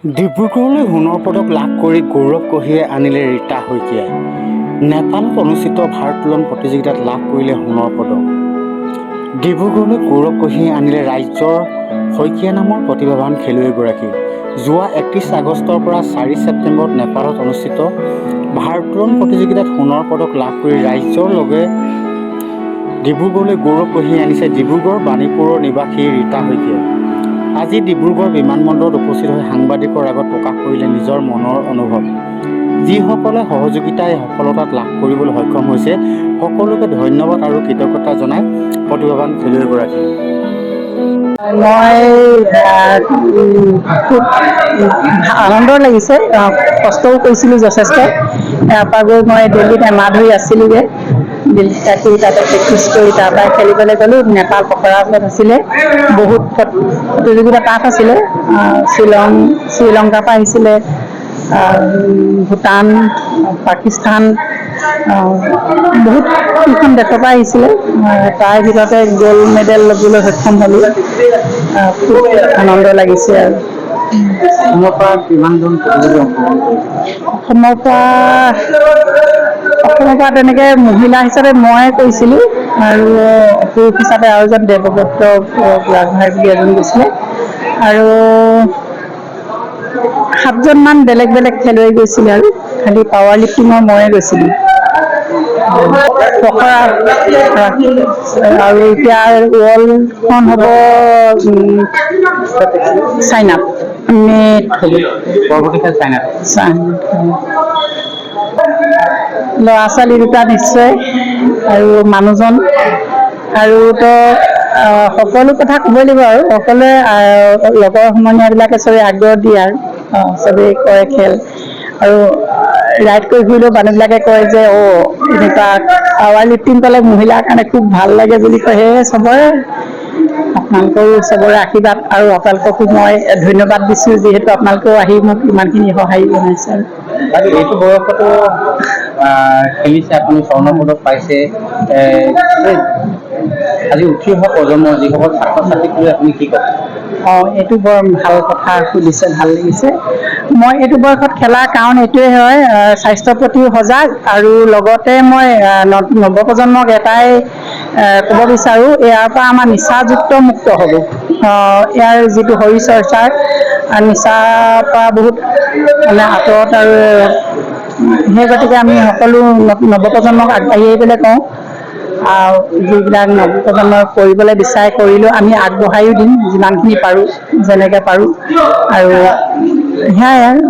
ডিব্ৰুগড়লৈ সোণৰ পদক লাভ কৰি গৌৰৱ কঢ়িয়াই আনিলে ৰীতা শইকীয়াই। নেপালত অনুষ্ঠিত ভাৰোত্তোলন প্ৰতিযোগিতাত লাভ কৰিলে সোণৰ পদক। ডিব্ৰুগড়লৈ গৌৰৱ কঢ়িয়াই আনিলে ৰাজ্যৰ শইকীয়া নামৰ প্ৰতিভাৱান খেলুৱৈগৰাকী। যোৱা 31 আগষ্টৰ পৰা 4 ছেপ্টেম্বৰত নেপালত অনুষ্ঠিত ভাৰোত্তোলন প্ৰতিযোগিতাত সোণৰ পদক লাভ কৰি ৰাজ্যৰ লগে ডিব্ৰুগড়লৈ গৌৰৱ কঢ়িয়াই আনিছে ডিব্ৰুগড় বাণীপুৰৰ নিবাসী ৰীতা শইকীয়াই। আজি ডিব্ৰুগড় বিমানবন্দৰত উপস্থিত হৈ সাংবাদিকৰ আগত প্ৰকাশ কৰিলে নিজৰ মনৰ অনুভৱ। যিসকলে সহযোগিতাই সফলতাত লাভ কৰিবলৈ সক্ষম হৈছে সকলোকে ধন্যবাদ আৰু কৃতজ্ঞতা জনাই প্ৰতিভাৱান খেলুৱৈগৰাকী। মই খুব আনন্দ লাগিছে, কষ্টও কৰিছিলোঁ যথেষ্ট। তাৰপৰা গৈ মই দিল্লীত এমাহ ধৰি আছিলোঁগৈ। দিল্লীত থাকি তাতে প্ৰেক্টিচ কৰি তাৰপৰা খেলিবলৈ গ'লোঁ। নেপাল পখৰাত আছিলে, বহুত প্ৰতিযোগিতা তাত আছিলে। শ্ৰীলংকাৰ পৰা আহিছিলে, ভূটান, পাকিস্তান, বহুত কেইখন দেশৰ পৰা আহিছিলে। তাৰ ভিতৰতে গ'ল্ড মেডেল ল'বলৈ সক্ষম হ'লোঁ। খুব আনন্দ লাগিছে আৰু। অসমৰ পৰা কিমানজন প্ৰতিযোগী অসমৰ পৰা তেনেকৈ মহিলা হিচাপে মই কৈছিলোঁ, আৰু পুৰুষ হিচাপে আৰু এজন দেৱব্ৰত গোলাঘাট বুলি এজন গৈছিলে, আৰু 7জনমান বেলেগ বেলেগ খেলুৱৈ গৈছিলে, আৰু খালি পাৱাৰ লিফ্টিঙৰ ময়ে গৈছিলোঁ। পখৰা আৰু এতিয়া ৱৰ্ল্ডখন হ'ব চাইনাত, মে'ত হ'ব। পৰৱৰ্তী খেল চাইনাত। ল'ৰা ছোৱালী দুটা নিশ্চয়, আৰু মানুহজন, আৰু তো সকলো কথা ক'বই লাগিব। আৰু সকলোৱে লগৰ সমনীয়াবিলাকে চবেই আগ্ৰহ দিয়ে, আৰু চবেই কৰে খেল। আৰু ৰাইড কৰি ফুৰিলেও মানুহবিলাকে কয় যে এনেকুৱা পাৱাৰ লিফ্টিং পালে মহিলাৰ কাৰণে খুব ভাল লাগে বুলি কয়। সেয়ে আপোনালোকৰো চবৰে আশীৰ্বাদ, আৰু আপোনালোককো মই ধন্যবাদ দিছোঁ, যিহেতু আপোনালোকেও আহি মোক ইমানখিনি সঁহাৰি জনাইছে। আৰু এইটো বয়সতো খেলিছে, আপুনি স্বৰ্ণ পদক পাইছে। আজি উঠি অহা প্ৰজন্মৰ যিসকল ছাত্ৰ ছাত্ৰীক লৈ আপুনি কি কয়? এইটো বৰ ভাল কথা সুধিছে, ভাল লাগিছে। মই এইটো বয়সত খেলাৰ কাৰণ এইটোৱে হয়, স্বাস্থ্যৰ প্ৰতিও সজাগ, আৰু লগতে মই নৱপ্ৰজন্মক এটাই ক'ব বিচাৰোঁ, ইয়াৰ পৰা আমাৰ নিচাযুক্ত মুক্ত হ'ব। ইয়াৰ যিটো শৰীৰ চৰ্চাৰ নিচাৰ পৰা বহুত আঁতৰত, আৰু সেই গতিকে আমি সকলো নৱপ্ৰজন্মক আগবাঢ়ি আহিবলৈ কওঁ। যিবিলাক নৱপ্ৰজন্মই কৰিবলৈ বিচাৰে কৰিলেও আমি আগবঢ়াইও দিম যিমানখিনি পাৰোঁ, যেনেকৈ পাৰোঁ, আৰু সেয়াই আৰু।